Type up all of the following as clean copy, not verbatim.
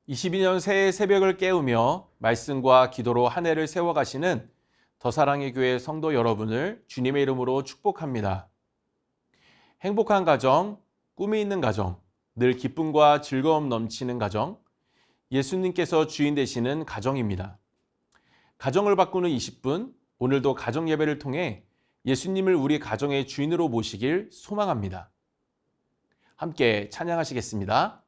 (22년) 새해 새벽을 깨우며 말씀과 기도로 한 해를 세워가시는 더사랑의 교회 성도 여러분을 주님의 이름으로 축복합니다. 행복한 가정, 꿈이 있는 가정, 늘 기쁨과 즐거움 넘치는 가정, 예수님께서 주인 되시는 가정입니다. 가정을 바꾸는 20분, 오늘도 가정 예배를 통해 예수님을 우리 가정의 주인으로 모시길 소망합니다. 함께 찬양하시겠습니다.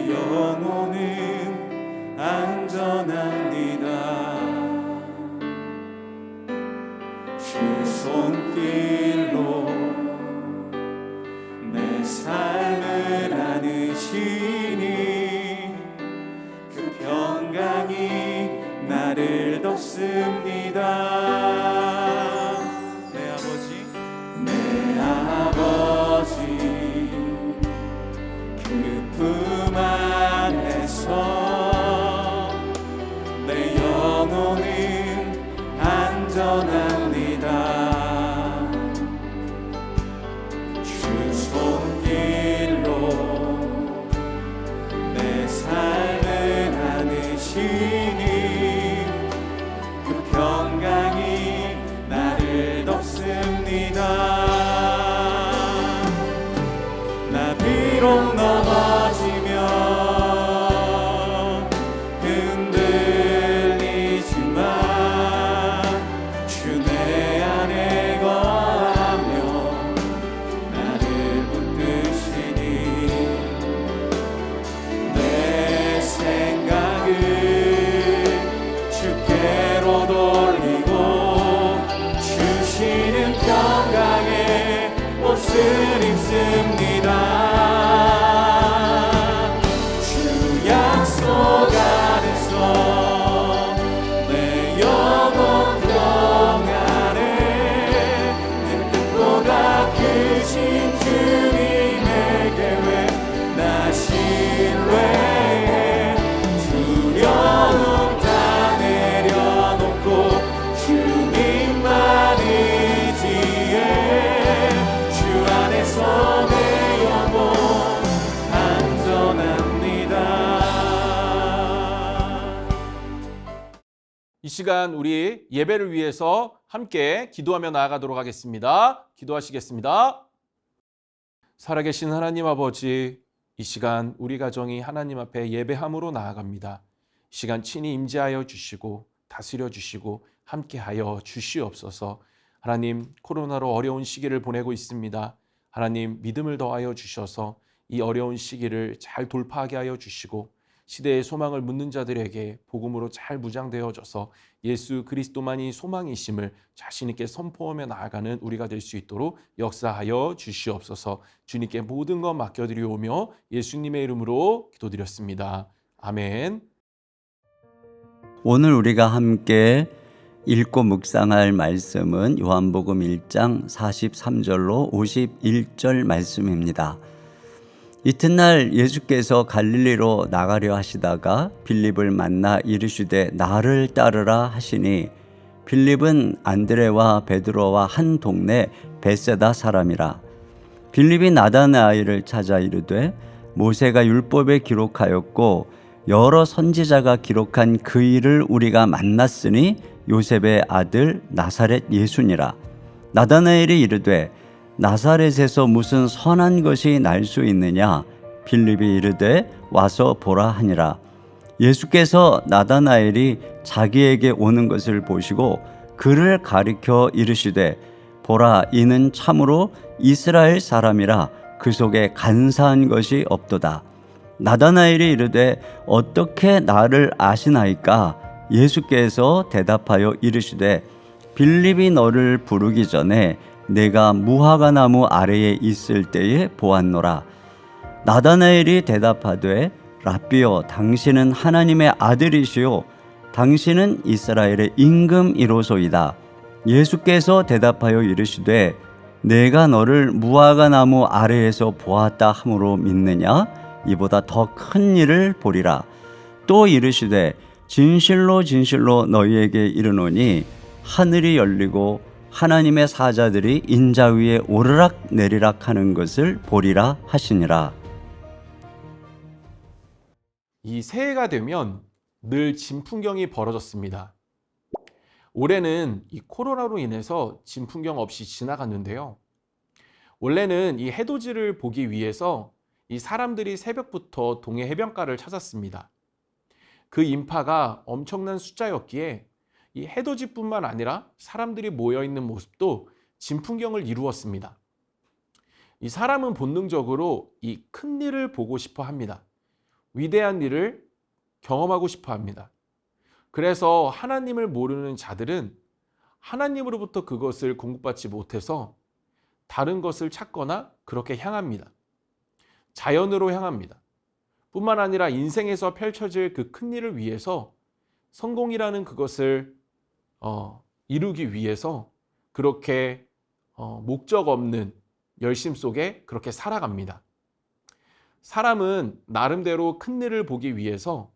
영혼은 안전합니다. 주 손길로 내 삶을 안으시니 그 평강이 나를 덮습니다. 내 아버지 그 품 안에서 내 영혼은 안전합니다. 주 손길로 내 삶을 안으시니 그 평강이 나를 덮습니다. 나 비록 넘어지면 주 약속 안에서 내 영혼 평안에 내 뜻보다 크신 주님의 계획 나 신뢰해 두려움 다 내려놓고 주님만 의지해 주 안에서 내 영혼 이 시간 우리 예배를 위해서 함께 기도하며 나아가도록 하겠습니다. 기도하시겠습니다. 살아계신 하나님 아버지, 이 시간 우리 가정이 하나님 앞에 예배함으로 나아갑니다. 이 시간 친히 임재하여 주시고 다스려 주시고 함께하여 주시옵소서. 하나님, 코로나로 어려운 시기를 보내고 있습니다. 하나님, 믿음을 더하여 주셔서 이 어려운 시기를 잘 돌파하게 하여 주시고 시대의 소망을 묻는 자들에게 복음으로 잘 무장되어져서 예수 그리스도만이 소망이심을 자신 있게 선포하며 나아가는 우리가 될 수 있도록 역사하여 주시옵소서. 주님께 모든 것 맡겨드리오며 예수님의 이름으로 기도드렸습니다. 아멘. 오늘 우리가 함께 읽고 묵상할 말씀은 요한복음 1장 43절로 51절 말씀입니다. 이튿날 예수께서 갈릴리로 나가려 하시다가 빌립을 만나 이르시되 나를 따르라 하시니 빌립은 안드레와 베드로와 한 동네 벳세다 사람이라. 빌립이 나다나엘을 찾아 이르되 모세가 율법에 기록하였고 여러 선지자가 기록한 그 일을 우리가 만났으니 요셉의 아들 나사렛 예수니라. 나다나엘이 이르되 나사렛에서 무슨 선한 것이 날 수 있느냐? 빌립이 이르되 와서 보라 하니라. 예수께서 나다나엘이 자기에게 오는 것을 보시고 그를 가리켜 이르시되 보라, 이는 참으로 이스라엘 사람이라 그 속에 간사한 것이 없도다. 나다나엘이 이르되 어떻게 나를 아시나이까? 예수께서 대답하여 이르시되 빌립이 너를 부르기 전에 내가 무화과 나무 아래에 있을 때에 보았노라. 나다나엘이 대답하되 라삐여, 당신은 하나님의 아들이시요 당신은 이스라엘의 임금이로소이다. 예수께서 대답하여 이르시되 내가 너를 무화과 나무 아래에서 보았다 함으로 믿느냐? 이보다 더 큰 일을 보리라. 또 이르시되 진실로 진실로 너희에게 이르노니 하늘이 열리고 하나님의 사자들이 인자 위에 오르락 내리락 하는 것을 보리라 하시니라. 이 새해가 되면 늘 진풍경이 벌어졌습니다. 올해는 이 코로나로 인해서 진풍경 없이 지나갔는데요. 원래는 이 해돋이를 보기 위해서 이 사람들이 새벽부터 동해 해변가를 찾았습니다. 그 인파가 엄청난 숫자였기에 이 해돋이뿐만 아니라 사람들이 모여 있는 모습도 진풍경을 이루었습니다. 이 사람은 본능적으로 이 큰 일을 보고 싶어 합니다. 위대한 일을 경험하고 싶어 합니다. 그래서 하나님을 모르는 자들은 하나님으로부터 그것을 공급받지 못해서 다른 것을 찾거나 그렇게 향합니다. 자연으로 향합니다. 뿐만 아니라 인생에서 펼쳐질 그 큰 일을 위해서 성공이라는 그것을 이루기 위해서 그렇게 목적 없는 열심 속에 그렇게 살아갑니다. 사람은 나름대로 큰 일을 보기 위해서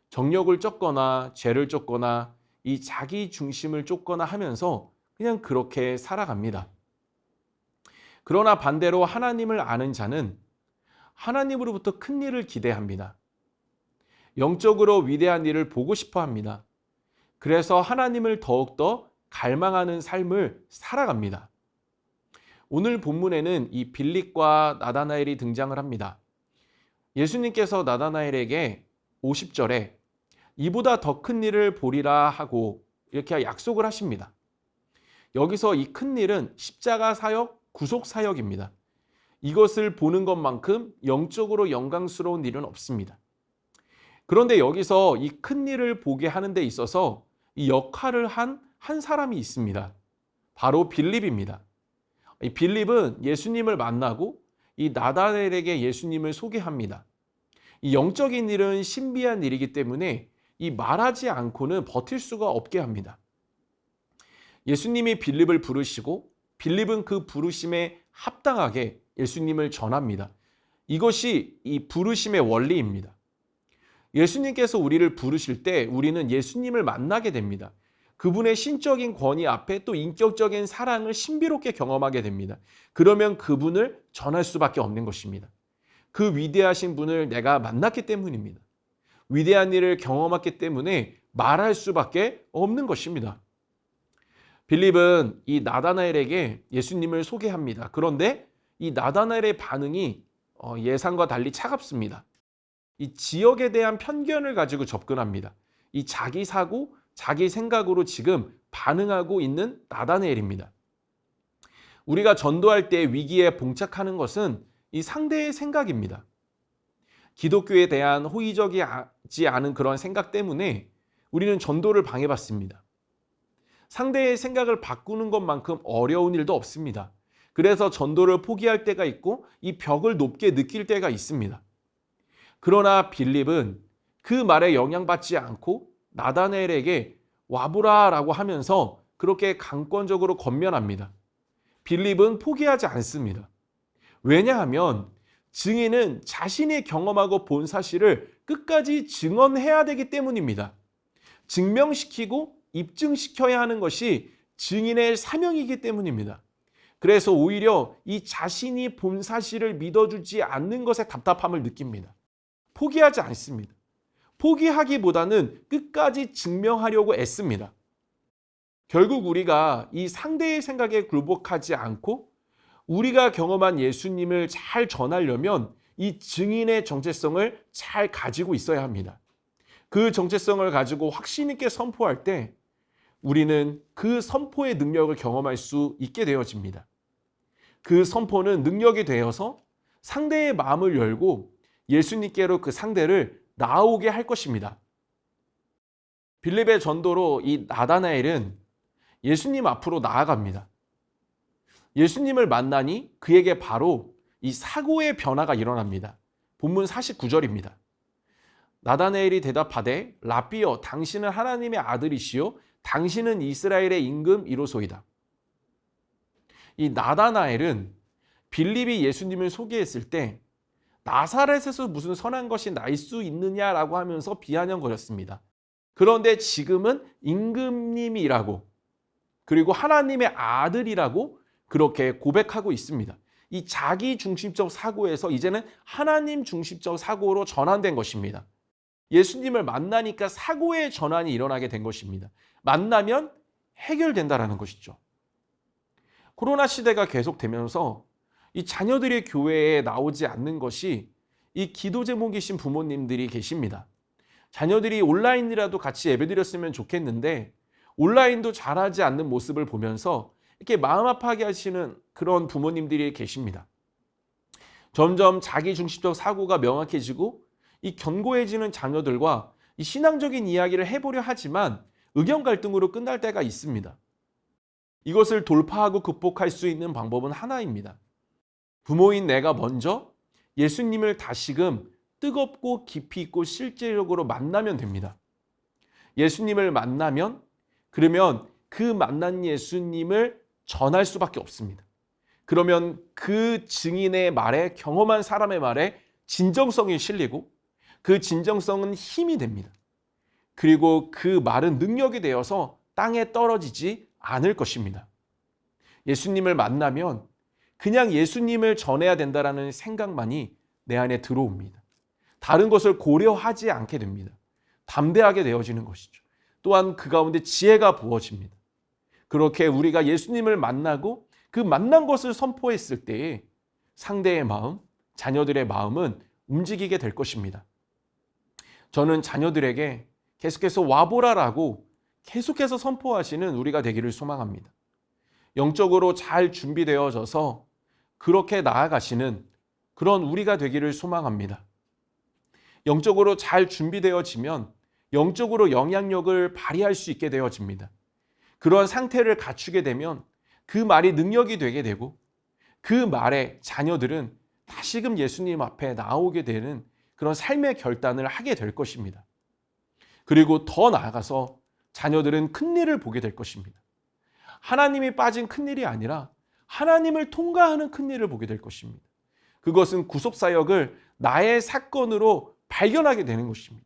정력을 쫓거나 죄를 쫓거나 이 자기 중심을 쫓거나 하면서 그냥 그렇게 살아갑니다. 그러나 반대로 하나님을 아는 자는 하나님으로부터 큰 일을 기대합니다. 영적으로 위대한 일을 보고 싶어 합니다. 그래서 하나님을 더욱더 갈망하는 삶을 살아갑니다. 오늘 본문에는 이 빌립과 나다나엘이 등장을 합니다. 예수님께서 나다나엘에게 50절에 이보다 더 큰 일을 보리라 하고 이렇게 약속을 하십니다. 여기서 이 큰 일은 십자가 사역, 구속 사역입니다. 이것을 보는 것만큼 영적으로 영광스러운 일은 없습니다. 그런데 여기서 이 큰 일을 보게 하는 데 있어서 이 역할을 한 사람이 있습니다. 바로 빌립입니다. 이 빌립은 예수님을 만나고 이 나다나엘에게 예수님을 소개합니다. 이 영적인 일은 신비한 일이기 때문에 이 말하지 않고는 버틸 수가 없게 합니다. 예수님이 빌립을 부르시고 빌립은 그 부르심에 합당하게 예수님을 전합니다. 이것이 이 부르심의 원리입니다. 예수님께서 우리를 부르실 때 우리는 예수님을 만나게 됩니다. 그분의 신적인 권위 앞에 또 인격적인 사랑을 신비롭게 경험하게 됩니다. 그러면 그분을 전할 수밖에 없는 것입니다. 그 위대하신 분을 내가 만났기 때문입니다. 위대한 일을 경험했기 때문에 말할 수밖에 없는 것입니다. 빌립은 이 나다나엘에게 예수님을 소개합니다. 그런데 이 나다나엘의 반응이 예상과 달리 차갑습니다. 이 지역에 대한 편견을 가지고 접근합니다. 이 자기 사고, 자기 생각으로 지금 반응하고 있는 나다나엘입니다. 우리가 전도할 때 위기에 봉착하는 것은 이 상대의 생각입니다. 기독교에 대한 호의적이지 않은 그런 생각 때문에 우리는 전도를 방해받습니다. 상대의 생각을 바꾸는 것만큼 어려운 일도 없습니다. 그래서 전도를 포기할 때가 있고 이 벽을 높게 느낄 때가 있습니다. 그러나 빌립은 그 말에 영향받지 않고 나다나엘에게 와보라라고 하면서 그렇게 강권적으로 권면합니다. 빌립은 포기하지 않습니다. 왜냐하면 증인은 자신이 경험하고 본 사실을 끝까지 증언해야 되기 때문입니다. 증명시키고 입증시켜야 하는 것이 증인의 사명이기 때문입니다. 그래서 오히려 이 자신이 본 사실을 믿어주지 않는 것에 답답함을 느낍니다. 포기하지 않습니다. 포기하기보다는 끝까지 증명하려고 애씁니다. 결국 우리가 이 상대의 생각에 굴복하지 않고 우리가 경험한 예수님을 잘 전하려면 이 증인의 정체성을 잘 가지고 있어야 합니다. 그 정체성을 가지고 확신 있게 선포할 때 우리는 그 선포의 능력을 경험할 수 있게 되어집니다. 그 선포는 능력이 되어서 상대의 마음을 열고 예수님께로 그 상대를 나오게 할 것입니다. 빌립의 전도로 이 나다나엘은 예수님 앞으로 나아갑니다. 예수님을 만나니 그에게 바로 이 사고의 변화가 일어납니다. 본문 49절입니다. 나다나엘이 대답하되 라삐여 당신은 하나님의 아들이시요 당신은 이스라엘의 임금이로소이다. 이 나다나엘은 빌립이 예수님을 소개했을 때 나사렛에서 무슨 선한 것이 날 수 있느냐라고 하면서 비아냥거렸습니다. 그런데 지금은 임금님이라고, 그리고 하나님의 아들이라고 그렇게 고백하고 있습니다. 이 자기 중심적 사고에서 이제는 하나님 중심적 사고로 전환된 것입니다. 예수님을 만나니까 사고의 전환이 일어나게 된 것입니다. 만나면 해결된다라는 것이죠. 코로나 시대가 계속되면서 이 자녀들의 교회에 나오지 않는 것이 이 기도 제목이신 부모님들이 계십니다. 자녀들이 온라인이라도 같이 예배드렸으면 좋겠는데 온라인도 잘하지 않는 모습을 보면서 이렇게 마음 아파하게 하시는 그런 부모님들이 계십니다. 점점 자기 중심적 사고가 명확해지고 이 견고해지는 자녀들과 이 신앙적인 이야기를 해보려 하지만 의견 갈등으로 끝날 때가 있습니다. 이것을 돌파하고 극복할 수 있는 방법은 하나입니다. 부모인 내가 먼저 예수님을 다시금 뜨겁고 깊이 있고 실제적으로 만나면 됩니다. 예수님을 만나면 그러면 그 만난 예수님을 전할 수밖에 없습니다. 그러면 그 증인의 말에, 경험한 사람의 말에 진정성이 실리고 그 진정성은 힘이 됩니다. 그리고 그 말은 능력이 되어서 땅에 떨어지지 않을 것입니다. 예수님을 만나면 그냥 예수님을 전해야 된다라는 생각만이 내 안에 들어옵니다. 다른 것을 고려하지 않게 됩니다. 담대하게 되어지는 것이죠. 또한 그 가운데 지혜가 부어집니다. 그렇게 우리가 예수님을 만나고 그 만난 것을 선포했을 때에 상대의 마음, 자녀들의 마음은 움직이게 될 것입니다. 저는 자녀들에게 계속해서 와보라라고 계속해서 선포하시는 우리가 되기를 소망합니다. 영적으로 잘 준비되어져서 그렇게 나아가시는 그런 우리가 되기를 소망합니다. 영적으로 잘 준비되어지면 영적으로 영향력을 발휘할 수 있게 되어집니다. 그런 상태를 갖추게 되면 그 말이 능력이 되게 되고 그 말에 자녀들은 다시금 예수님 앞에 나오게 되는 그런 삶의 결단을 하게 될 것입니다. 그리고 더 나아가서 자녀들은 큰일을 보게 될 것입니다. 하나님이 빠진 큰일이 아니라 하나님을 통과하는 큰일을 보게 될 것입니다. 그것은 구속사역을 나의 사건으로 발견하게 되는 것입니다.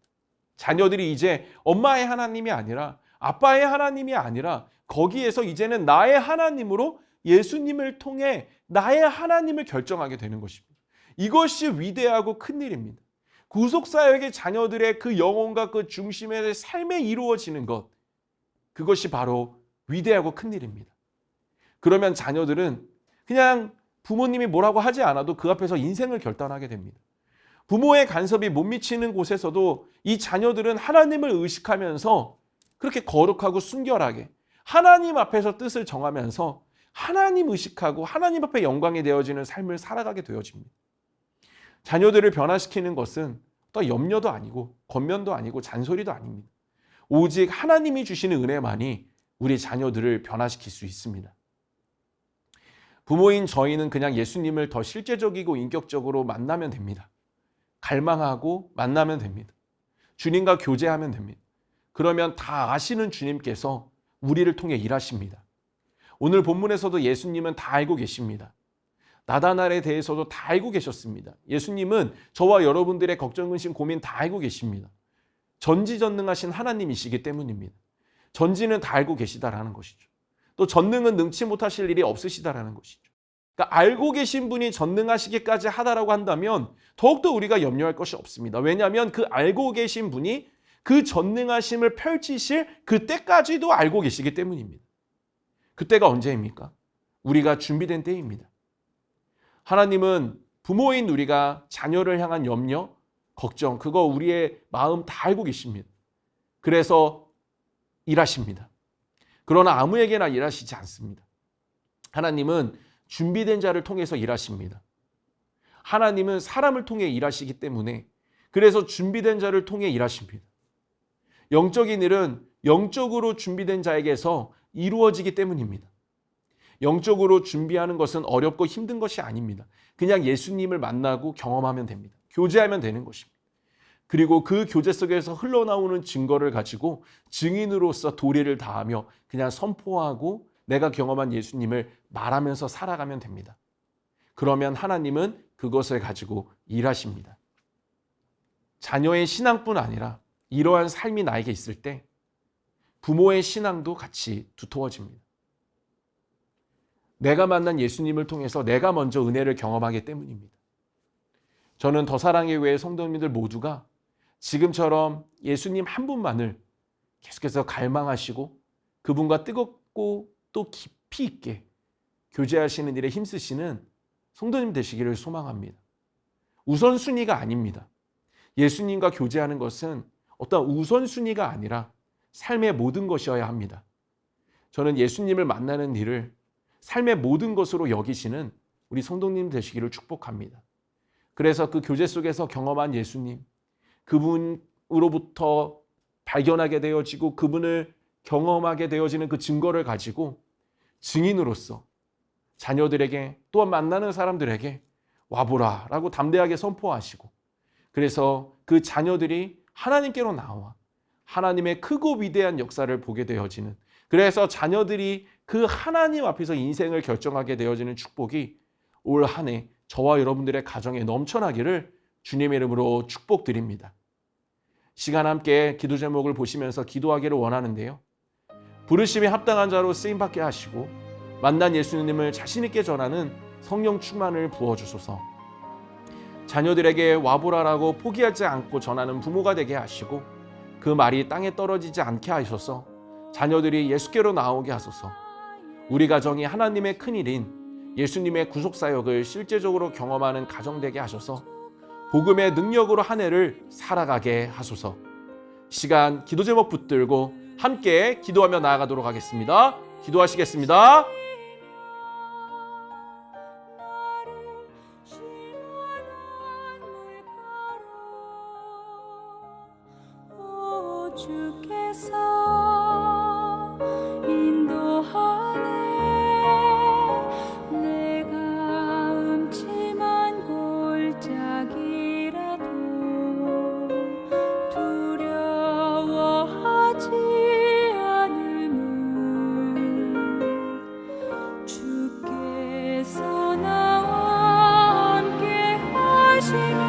자녀들이 이제 엄마의 하나님이 아니라 아빠의 하나님이 아니라 거기에서 이제는 나의 하나님으로 예수님을 통해 나의 하나님을 결정하게 되는 것입니다. 이것이 위대하고 큰일입니다. 구속사역의 자녀들의 그 영혼과 그 중심의 삶에 이루어지는 것, 그것이 바로 위대하고 큰일입니다. 그러면 자녀들은 그냥 부모님이 뭐라고 하지 않아도 그 앞에서 인생을 결단하게 됩니다. 부모의 간섭이 못 미치는 곳에서도 이 자녀들은 하나님을 의식하면서 그렇게 거룩하고 순결하게 하나님 앞에서 뜻을 정하면서 하나님 의식하고 하나님 앞에 영광이 되어지는 삶을 살아가게 되어집니다. 자녀들을 변화시키는 것은 또 염려도 아니고 겉면도 아니고 잔소리도 아닙니다. 오직 하나님이 주시는 은혜만이 우리 자녀들을 변화시킬 수 있습니다. 부모인 저희는 그냥 예수님을 더 실제적이고 인격적으로 만나면 됩니다. 갈망하고 만나면 됩니다. 주님과 교제하면 됩니다. 그러면 다 아시는 주님께서 우리를 통해 일하십니다. 오늘 본문에서도 예수님은 다 알고 계십니다. 나다나엘에 대해서도 다 알고 계셨습니다. 예수님은 저와 여러분들의 걱정, 근심, 고민 다 알고 계십니다. 전지전능하신 하나님이시기 때문입니다. 전지는 다 알고 계시다라는 것이죠. 또 전능은 능치 못하실 일이 없으시다라는 것이죠. 그러니까 알고 계신 분이 전능하시기까지 하다라고 한다면 더욱더 우리가 염려할 것이 없습니다. 왜냐하면 그 알고 계신 분이 그 전능하심을 펼치실 그때까지도 알고 계시기 때문입니다. 그때가 언제입니까? 우리가 준비된 때입니다. 하나님은 부모인 우리가 자녀를 향한 염려, 걱정, 그거 우리의 마음 다 알고 계십니다. 그래서 일하십니다. 그러나 아무에게나 일하시지 않습니다. 하나님은 준비된 자를 통해서 일하십니다. 하나님은 사람을 통해 일하시기 때문에 그래서 준비된 자를 통해 일하십니다. 영적인 일은 영적으로 준비된 자에게서 이루어지기 때문입니다. 영적으로 준비하는 것은 어렵고 힘든 것이 아닙니다. 그냥 예수님을 만나고 경험하면 됩니다. 교제하면 되는 것입니다. 그리고 그 교제 속에서 흘러나오는 증거를 가지고 증인으로서 도리를 다하며 그냥 선포하고 내가 경험한 예수님을 말하면서 살아가면 됩니다. 그러면 하나님은 그것을 가지고 일하십니다. 자녀의 신앙뿐 아니라 이러한 삶이 나에게 있을 때 부모의 신앙도 같이 두터워집니다. 내가 만난 예수님을 통해서 내가 먼저 은혜를 경험하기 때문입니다. 저는 더 사랑의 교회 성도님들 모두가 지금처럼 예수님 한 분만을 계속해서 갈망하시고 그분과 뜨겁고 또 깊이 있게 교제하시는 일에 힘쓰시는 성도님 되시기를 소망합니다. 우선순위가 아닙니다. 예수님과 교제하는 것은 어떤 우선순위가 아니라 삶의 모든 것이어야 합니다. 저는 예수님을 만나는 일을 삶의 모든 것으로 여기시는 우리 성도님 되시기를 축복합니다. 그래서 그 교제 속에서 경험한 예수님, 그분으로부터 발견하게 되어지고 그분을 경험하게 되어지는 그 증거를 가지고 증인으로서 자녀들에게 또한 만나는 사람들에게 와보라 라고 담대하게 선포하시고, 그래서 그 자녀들이 하나님께로 나와 하나님의 크고 위대한 역사를 보게 되어지는, 그래서 자녀들이 그 하나님 앞에서 인생을 결정하게 되어지는 축복이 올 한 해 저와 여러분들의 가정에 넘쳐나기를 주님의 이름으로 축복드립니다. 시간 함께 기도 제목을 보시면서 기도하기를 원하는데요. 부르심에 합당한 자로 쓰임받게 하시고 만난 예수님을 자신 있게 전하는 성령 충만을 부어주소서. 자녀들에게 와보라라고 포기하지 않고 전하는 부모가 되게 하시고 그 말이 땅에 떨어지지 않게 하셔서 자녀들이 예수께로 나오게 하소서. 우리 가정이 하나님의 큰일인 예수님의 구속사역을 실제적으로 경험하는 가정 되게 하셔서 복음의 능력으로 한 해를 살아가게 하소서. 시간 기도 제목 붙들고 함께 기도하며 나아가도록 하겠습니다. 기도하시겠습니다. 주께서 인도하네. 내가 음침한 골짜기라도 두려워하지 않음은 주께서 나와 함께 하시며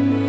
내